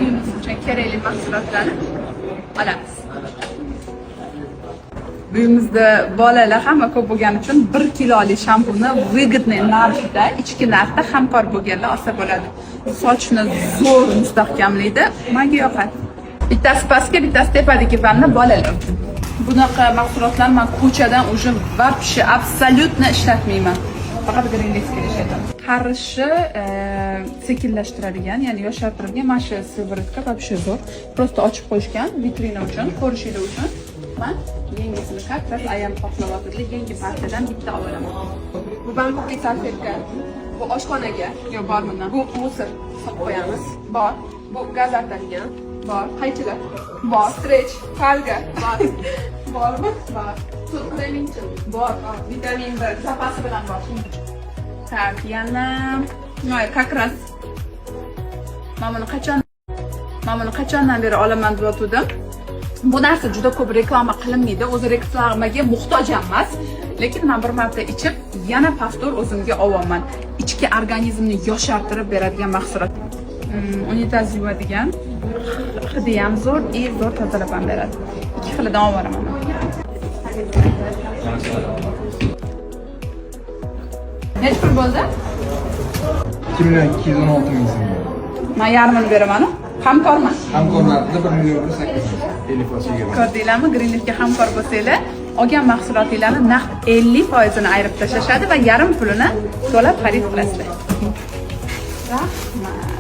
uyimiz uchun kerakli mahsulotlarni olamiz. Uyimizda bolalar hamma ko'p bo'lgani uchun 1 kiloli shampuni выгодный narxda, ichki narxda hamkor bo'lganlar olsa bo'ladi. Sochni zo'r mustahkamlaydi, menga yoqadi. Bittasi pastga, bittasi tepadagi vanna bolalar uchun. Bunaqa mahsulotlarni men ko'chadan уже вообще absolutно ishlatmayman. Faqat Greenleaf'ga ishlataman. Qarishi sekinlashtiradigan, ya'ni yoshartiradigan mana shu sivoritka вообще zo'r. Просто ochib qo'yishgan vitrina uchun, ko'rishinglar uchun. Men yangisini qattiq ayam qoqlavotdi, yangi partiyadan bitta olaman. Bu bambukli salfetka. Bu oshxonaga. Yo'q, bor bundan. Bu musor solib qo'yamiz. Bor. Bu gaz artadigan. Bor. Qaychilar. Bor. Stretch, falga. Bor. Bormi? Bor. Sut kreming uchun. Bor. Vitamin B zapasi bilan bor. Tak, yana noy как раз men buni qachondan beri olaman deb o'tdim. Bu narsa juda ko'p reklama qilinmaydi, o'zi reklamaga muhtoj emas. Lekin men bir marta ichib, yana pastor o'zimga olaman. Ichki organizmni yoshartirib beradigan mahsulot. Unitaz yuvadigan, hidi ham zo'r, zo'r tozalab ham beradi. Ikki xilidan olib boraman. Necha pul bo'ldi? 2.216 ming so'm. Men yarmini beraman. Hamkorman. Hamkor narxida 1.850.000. Ko'rdinglarmi? Greenleaf'ga hamkor bo'lsanglar, olgan mahsulotinglarni naqd 50% ayirib tashlashadi va yarim pulini to'lab xarid qilasizlar. Rahmat.